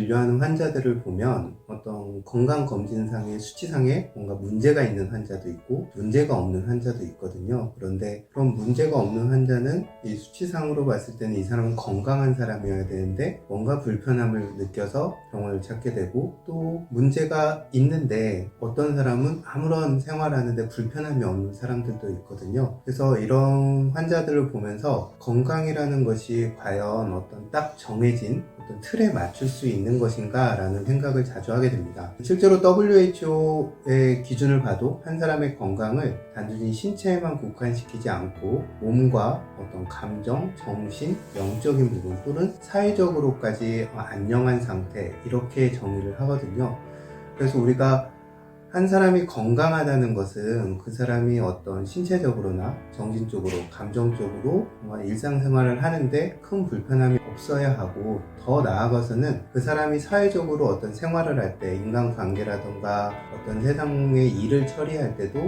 진료하는 환자들을 보면 어떤 건강검진상의 수치상에 뭔가 문제가 있는 환자도 있고 문제가 없는 환자도 있거든요. 그런데 그런 문제가 없는 환자는 이 수치상으로 봤을 때는 이 사람은 건강한 사람이어야 되는데 뭔가 불편함을 느껴서 병원을 찾게 되고, 또 문제가 있는데 어떤 사람은 아무런 생활하는데 불편함이 없는 사람들도 있거든요. 그래서 이런 환자들을 보면서 건강이라는 것이 과연 어떤 딱 정해진 어떤 틀에 맞출 수 있는 것인가 라는 생각을 자주 하게 됩니다. 실제로 WHO의 기준을 봐도 한 사람의 건강을 단순히 신체에만 국한시키지 않고 몸과 어떤 감정, 정신, 영적인 부분 또는 사회적으로까지 안녕한 상태, 이렇게 정의를 하거든요. 그래서 우리가 한 사람이 건강하다는 것은 그 사람이 어떤 신체적으로나 정신적으로, 감정적으로 일상생활을 하는데 큰 불편함이 없어야 하고, 더 나아가서는 그 사람이 사회적으로 어떤 생활을 할 때, 인간관계라던가 어떤 세상의 일을 처리할 때도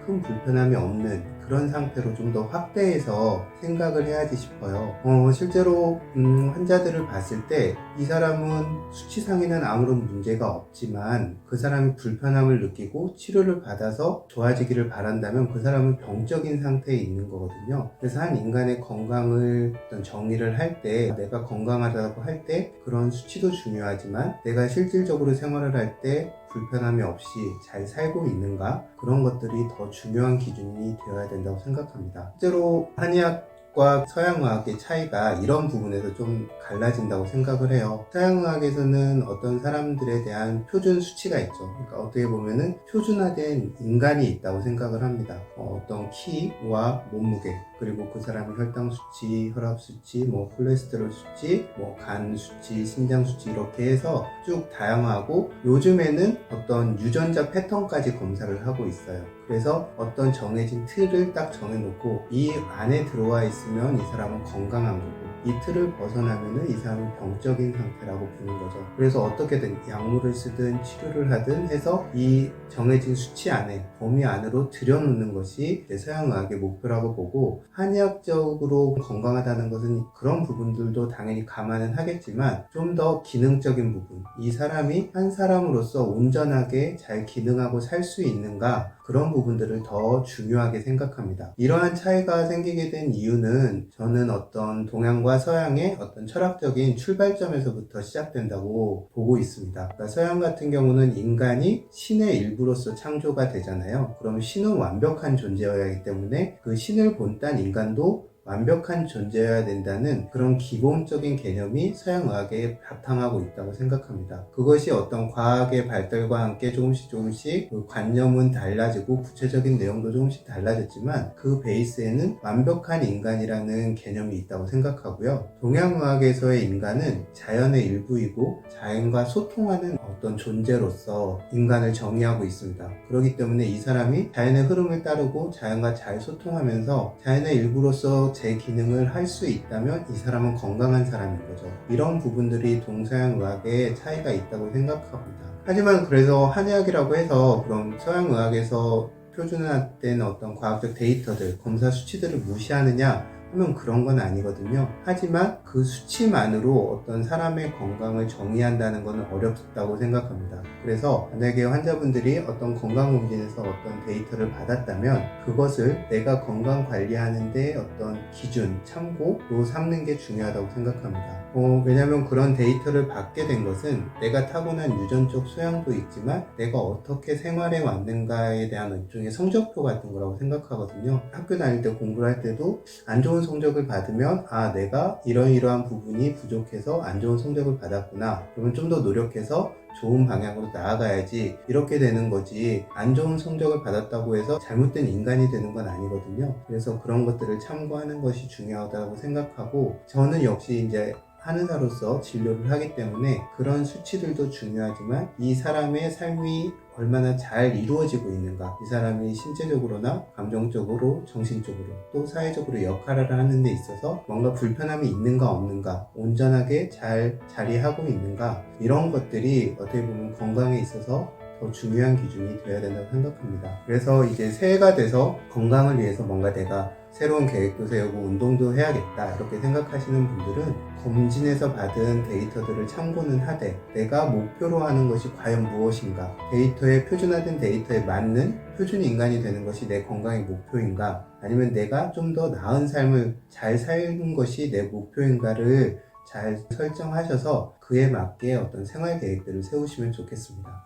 큰 불편함이 없는 그런 상태로 좀 더 확대해서 생각을 해야지 싶어요. 실제로 환자들을 봤을 때 이 사람은 수치상에는 아무런 문제가 없지만 그 사람이 불편함을 느끼고 치료를 받아서 좋아지기를 바란다면 그 사람은 병적인 상태에 있는 거거든요. 그래서 한 인간의 건강을 어떤 정의를 할 때, 내가 건강하다고 할 때 그런 수치도 중요하지만 내가 실질적으로 생활을 할 때 불편함이 없이 잘 살고 있는가, 그런 것들이 더 중요한 기준이 되어야 된다고 생각합니다. 실제로 한의학과 서양의학의 차이가 이런 부분에서 좀 갈라진다고 생각을 해요. 서양의학에서는 어떤 사람들에 대한 표준 수치가 있죠. 그러니까 어떻게 보면은 표준화된 인간이 있다고 생각을 합니다. 어떤 키와 몸무게, 그리고 그 사람의 혈당 수치, 혈압 수치, 콜레스테롤 수치, 간 수치, 심장 수치, 이렇게 해서 쭉 다양하고, 요즘에는 어떤 유전자 패턴까지 검사를 하고 있어요. 그래서 어떤 정해진 틀을 딱 정해놓고 이 안에 들어와 있으면 이 사람은 건강한 거고, 이 틀을 벗어나면은 이 사람은 병적인 상태라고 보는 거죠. 그래서 어떻게든 약물을 쓰든 치료를 하든 해서 이 정해진 수치 안에, 범위 안으로 들여놓는 것이 서양의학의 목표라고 보고, 한의학적으로 건강하다는 것은 그런 부분들도 당연히 감안은 하겠지만 좀 더 기능적인 부분, 이 사람이 한 사람으로서 온전하게 잘 기능하고 살 수 있는가, 그런 부분들을 더 중요하게 생각합니다. 이러한 차이가 생기게 된 이유는 저는 어떤 동양과 서양의 어떤 철학적인 출발점에서부터 시작된다고 보고 있습니다. 그러니까 서양 같은 경우는 인간이 신의 일부로서 창조가 되잖아요. 그럼 신은 완벽한 존재여야 하기 때문에 그 신을 본딴 인간도 완벽한 존재여야 된다는 그런 기본적인 개념이 서양의학에 바탕하고 있다고 생각합니다. 그것이 어떤 과학의 발달과 함께 조금씩 그 관념은 달라지고 구체적인 내용도 조금씩 달라졌지만 그 베이스에는 완벽한 인간이라는 개념이 있다고 생각하고요. 동양의학에서의 인간은 자연의 일부이고 자연과 소통하는 어떤 존재로서 인간을 정의하고 있습니다. 그렇기 때문에 이 사람이 자연의 흐름을 따르고 자연과 잘 소통하면서 자연의 일부로서 제 기능을 할 수 있다면 이 사람은 건강한 사람인 거죠. 이런 부분들이 동서양의학에 차이가 있다고 생각합니다. 하지만 그래서 한의학이라고 해서 그럼 서양의학에서 표준화된 어떤 과학적 데이터들, 검사 수치들을 무시하느냐 하면 그런 건 아니거든요. 하지만 그 수치만으로 어떤 사람의 건강을 정의한다는 것은 어렵다고 생각합니다. 그래서 만약에 환자분들이 어떤 건강검진에서 어떤 데이터를 받았다면 그것을 내가 건강 관리하는데 어떤 기준, 참고로 삼는 게 중요하다고 생각합니다. 왜냐하면 그런 데이터를 받게 된 것은 내가 타고난 유전적 소양도 있지만 내가 어떻게 생활해 왔는가에 대한 일종의 성적표 같은 거라고 생각하거든요. 학교 다닐 때 공부를 할 때도 안 좋은 성적을 받으면 내가 이러이러한 부분이 부족해서 안 좋은 성적을 받았구나, 그러면 좀 더 노력해서 좋은 방향으로 나아가야지, 이렇게 되는 거지, 안 좋은 성적을 받았다고 해서 잘못된 인간이 되는 건 아니거든요. 그래서 그런 것들을 참고하는 것이 중요하다고 생각하고, 저는 역시 이제 한의사로서 진료를 하기 때문에 그런 수치들도 중요하지만 이 사람의 삶이 얼마나 잘 이루어지고 있는가, 이 사람이 신체적으로나 감정적으로, 정신적으로, 또 사회적으로 역할을 하는 데 있어서 뭔가 불편함이 있는가 없는가, 온전하게 잘 자리하고 있는가, 이런 것들이 어떻게 보면 건강에 있어서 더 중요한 기준이 되어야 된다고 생각합니다. 그래서 이제 새해가 돼서 건강을 위해서 뭔가 내가 새로운 계획도 세우고 운동도 해야겠다 이렇게 생각하시는 분들은 검진에서 받은 데이터들을 참고는 하되 내가 목표로 하는 것이 과연 무엇인가, 데이터에 표준화된 데이터에 맞는 표준 인간이 되는 것이 내 건강의 목표인가, 아니면 내가 좀 더 나은 삶을 잘 사는 것이 내 목표인가를 잘 설정하셔서 그에 맞게 어떤 생활 계획들을 세우시면 좋겠습니다.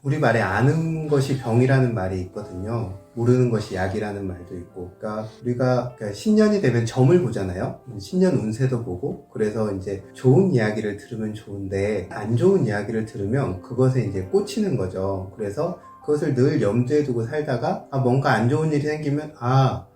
우리 말에 아는 것이 병이라는 말이 있거든요. 모르는 것이 약이라는 말도 있고, 그러니까 우리가 신년이 되면 점을 보잖아요. 신년 운세도 보고, 그래서 이제 좋은 이야기를 들으면 좋은데 안 좋은 이야기를 들으면 그것에 이제 꽂히는 거죠. 그래서 그것을 늘 염두에 두고 살다가 뭔가 안 좋은 일이 생기면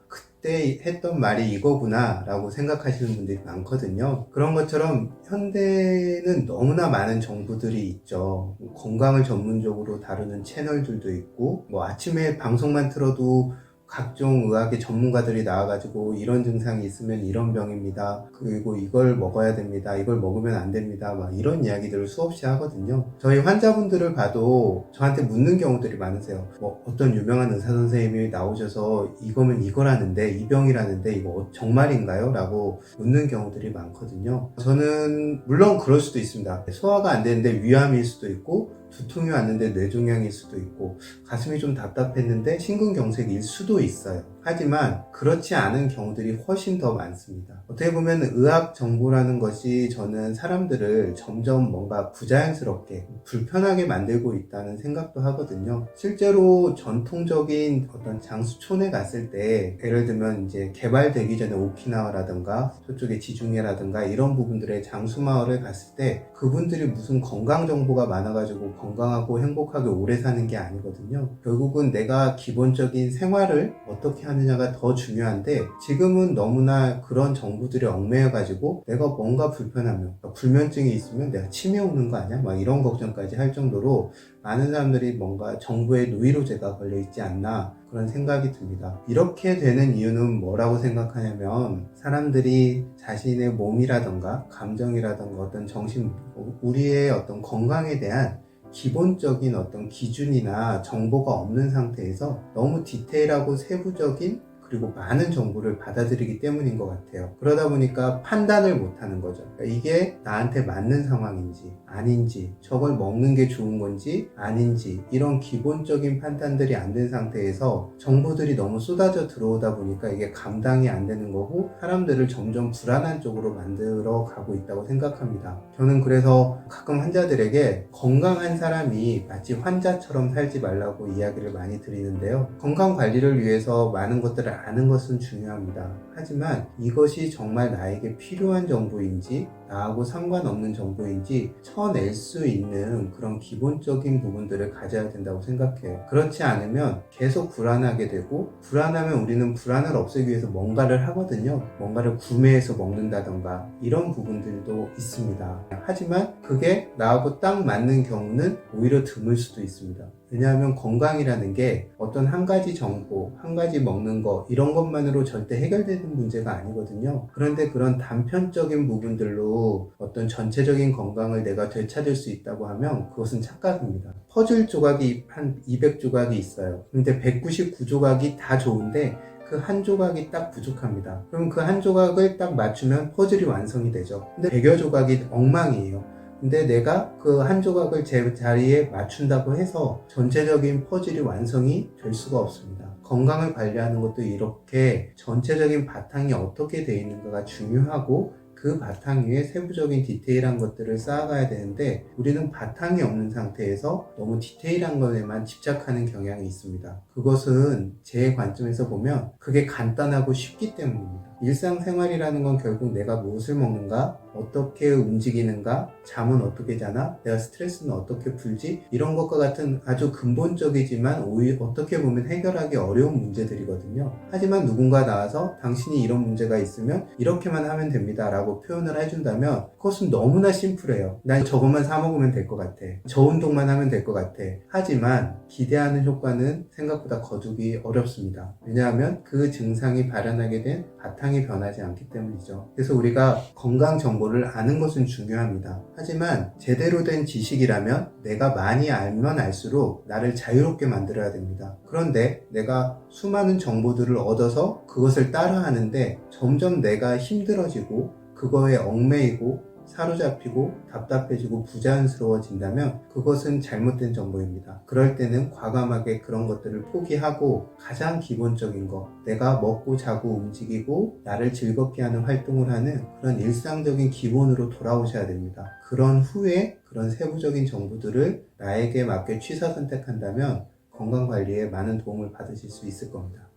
그때 했던 말이 이거구나 라고 생각하시는 분들이 많거든요. 그런 것처럼 현대는 너무나 많은 정보들이 있죠. 건강을 전문적으로 다루는 채널들도 있고, 아침에 방송만 틀어도 각종 의학의 전문가들이 나와가지고 이런 증상이 있으면 이런 병입니다. 그리고 이걸 먹어야 됩니다. 이걸 먹으면 안 됩니다. 이런 이야기들을 수없이 하거든요. 저희 환자분들을 봐도 저한테 묻는 경우들이 많으세요. 어떤 유명한 의사 선생님이 나오셔서 이거면 이거라는데, 이 병이라는데 이거 정말인가요? 라고 묻는 경우들이 많거든요. 저는 물론 그럴 수도 있습니다. 소화가 안 되는데 위암일 수도 있고, 두통이 왔는데 뇌종양일 수도 있고, 가슴이 좀 답답했는데 심근경색일 수도 있어요. 하지만 그렇지 않은 경우들이 훨씬 더 많습니다. 어떻게 보면 의학 정보라는 것이 저는 사람들을 점점 뭔가 부자연스럽게 불편하게 만들고 있다는 생각도 하거든요. 실제로 전통적인 어떤 장수촌에 갔을 때, 예를 들면 이제 개발되기 전에 오키나와라든가 저쪽에 지중해라든가 이런 부분들의 장수마을을 갔을 때 그분들이 무슨 건강 정보가 많아가지고 건강하고 행복하게 오래 사는 게 아니거든요. 결국은 내가 기본적인 생활을 어떻게 하느냐가 더 중요한데, 지금은 너무나 그런 정보들이 얽매여가지고 내가 뭔가 불편하면, 불면증이 있으면 내가 치매 오는 거 아니야? 이런 걱정까지 할 정도로 많은 사람들이 뭔가 정보에 노이로제가 걸려있지 않나 그런 생각이 듭니다. 이렇게 되는 이유는 뭐라고 생각하냐면, 사람들이 자신의 몸이라던가 감정이라던가 어떤 정신, 우리의 어떤 건강에 대한 기본적인 어떤 기준이나 정보가 없는 상태에서 너무 디테일하고 세부적인 그리고 많은 정보를 받아들이기 때문인 것 같아요. 그러다 보니까 판단을 못하는 거죠. 이게 나한테 맞는 상황인지 아닌지, 저걸 먹는 게 좋은 건지 아닌지, 이런 기본적인 판단들이 안 된 상태에서 정보들이 너무 쏟아져 들어오다 보니까 이게 감당이 안 되는 거고, 사람들을 점점 불안한 쪽으로 만들어 가고 있다고 생각합니다. 저는 그래서 가끔 환자들에게 건강한 사람이 마치 환자처럼 살지 말라고 이야기를 많이 드리는데요. 건강 관리를 위해서 많은 것들을 아는 것은 중요합니다. 하지만 이것이 정말 나에게 필요한 정보인지, 나하고 상관없는 정보인지 쳐낼 수 있는 그런 기본적인 부분들을 가져야 된다고 생각해요. 그렇지 않으면 계속 불안하게 되고, 불안하면 우리는 불안을 없애기 위해서 뭔가를 하거든요. 뭔가를 구매해서 먹는다던가 이런 부분들도 있습니다. 하지만 그게 나하고 딱 맞는 경우는 오히려 드물 수도 있습니다. 왜냐하면 건강이라는 게 어떤 한 가지 정보, 한 가지 먹는 거, 이런 것만으로 절대 해결되는 문제가 아니거든요. 그런데 그런 단편적인 부분들로 어떤 전체적인 건강을 내가 되찾을 수 있다고 하면 그것은 착각입니다. 퍼즐 조각이 한 200조각이 있어요. 근데 199조각이 다 좋은데 그 한 조각이 딱 부족합니다. 그럼 그 한 조각을 딱 맞추면 퍼즐이 완성이 되죠. 근데 100여 조각이 엉망이에요. 근데 내가 그 한 조각을 제 자리에 맞춘다고 해서 전체적인 퍼즐이 완성이 될 수가 없습니다. 건강을 관리하는 것도 이렇게 전체적인 바탕이 어떻게 되어 있는가가 중요하고, 그 바탕 위에 세부적인 디테일한 것들을 쌓아가야 되는데, 우리는 바탕이 없는 상태에서 너무 디테일한 것에만 집착하는 경향이 있습니다. 그것은 제 관점에서 보면 그게 간단하고 쉽기 때문입니다. 일상생활이라는 건 결국 내가 무엇을 먹는가, 어떻게 움직이는가, 잠은 어떻게 자나, 내가 스트레스는 어떻게 풀지, 이런 것과 같은 아주 근본적이지만 오히려 어떻게 보면 해결하기 어려운 문제들이거든요. 하지만 누군가 나와서 당신이 이런 문제가 있으면 이렇게만 하면 됩니다 라고 표현을 해준다면 그것은 너무나 심플해요. 난 저것만 사 먹으면 될 것 같아, 저 운동만 하면 될 것 같아. 하지만 기대하는 효과는 생각보다 거두기 어렵습니다. 왜냐하면 그 증상이 발현하게 된 바탕이 건강이 변하지 않기 때문이죠. 그래서 우리가 건강 정보를 아는 것은 중요합니다. 하지만 제대로 된 지식이라면 내가 많이 알면 알수록 나를 자유롭게 만들어야 됩니다. 그런데 내가 수많은 정보들을 얻어서 그것을 따라 하는데 점점 내가 힘들어지고 그거에 얽매이고 사로잡히고 답답해지고 부자연스러워진다면 그것은 잘못된 정보입니다. 그럴 때는 과감하게 그런 것들을 포기하고 가장 기본적인 거, 내가 먹고 자고 움직이고 나를 즐겁게 하는 활동을 하는 그런 일상적인 기본으로 돌아오셔야 됩니다. 그런 후에 그런 세부적인 정보들을 나에게 맞게 취사 선택한다면 건강관리에 많은 도움을 받으실 수 있을 겁니다.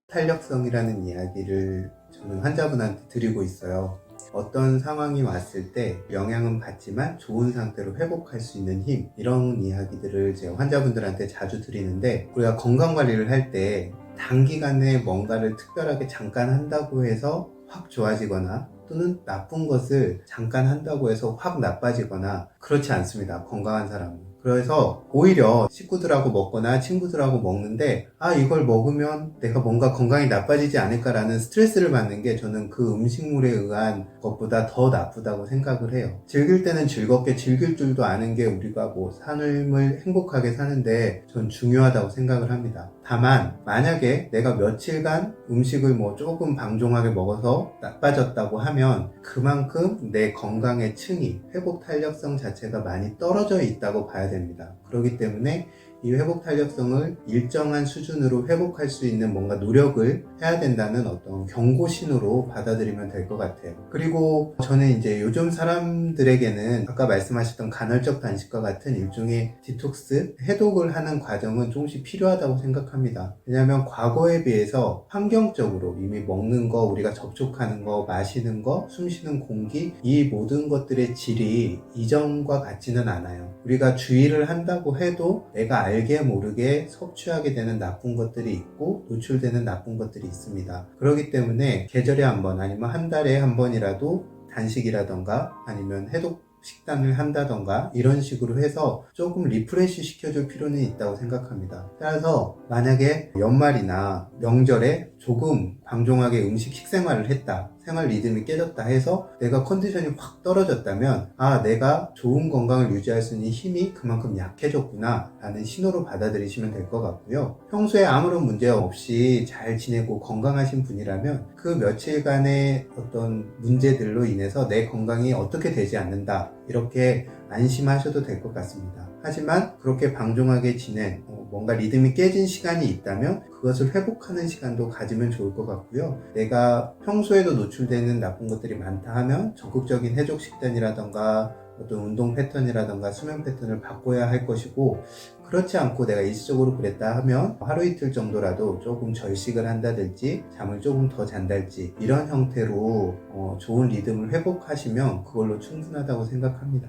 탄력성이라는 이야기를 저는 환자분한테 드리고 있어요. 어떤 상황이 왔을 때 영향은 받지만 좋은 상태로 회복할 수 있는 힘, 이런 이야기들을 제가 환자분들한테 자주 드리는데, 우리가 건강관리를 할 때 단기간에 뭔가를 특별하게 잠깐 한다고 해서 확 좋아지거나 또는 나쁜 것을 잠깐 한다고 해서 확 나빠지거나 그렇지 않습니다. 건강한 사람은. 그래서 오히려 식구들하고 먹거나 친구들하고 먹는데 이걸 먹으면 내가 뭔가 건강이 나빠지지 않을까라는 스트레스를 받는 게 저는 그 음식물에 의한 것보다 더 나쁘다고 생각을 해요. 즐길 때는 즐겁게 즐길 줄도 아는 게 우리가 삶을 행복하게 사는데 전 중요하다고 생각을 합니다. 다만 만약에 내가 며칠간 음식을 조금 방종하게 먹어서 나빠졌다고 하면 그만큼 내 건강의 층이, 회복 탄력성 자체가 많이 떨어져 있다고 봐야 됩니다. 그렇기 때문에 이 회복 탄력성을 일정한 수준으로 회복할 수 있는 뭔가 노력을 해야 된다는 어떤 경고신호로 받아들이면 될 것 같아요. 그리고 저는 이제 요즘 사람들에게는 아까 말씀하셨던 간헐적 단식과 같은 일종의 디톡스, 해독을 하는 과정은 조금씩 필요하다고 생각합니다. 왜냐하면 과거에 비해서 환경적으로 이미 먹는 거, 우리가 접촉하는 거, 마시는 거, 숨쉬는 공기, 이 모든 것들의 질이 이전과 같지는 않아요. 우리가 주의를 한다고 해도 내가 알게 모르게 섭취하게 되는 나쁜 것들이 있고 노출되는 나쁜 것들이 있습니다. 그렇기 때문에 계절에 한 번 아니면 한 달에 한 번이라도 단식이라던가 아니면 해독 식단을 한다던가 이런 식으로 해서 조금 리프레시 시켜줄 필요는 있다고 생각합니다. 따라서 만약에 연말이나 명절에 조금 방종하게 음식 식생활을 했다, 생활 리듬이 깨졌다 해서 내가 컨디션이 확 떨어졌다면 내가 좋은 건강을 유지할 수 있는 힘이 그만큼 약해졌구나 라는 신호로 받아들이시면 될 것 같고요. 평소에 아무런 문제 없이 잘 지내고 건강하신 분이라면 그 며칠간의 어떤 문제들로 인해서 내 건강이 어떻게 되지 않는다, 이렇게 안심하셔도 될 것 같습니다. 하지만 그렇게 방종하게 지낸 뭔가 리듬이 깨진 시간이 있다면 그것을 회복하는 시간도 가지면 좋을 것 같고요. 내가 평소에도 노출되는 나쁜 것들이 많다 하면 적극적인 해독 식단이라던가 어떤 운동 패턴이라던가 수면 패턴을 바꿔야 할 것이고, 그렇지 않고 내가 일시적으로 그랬다 하면 하루 이틀 정도라도 조금 절식을 한다든지 잠을 조금 더 잔달지 이런 형태로 좋은 리듬을 회복하시면 그걸로 충분하다고 생각합니다.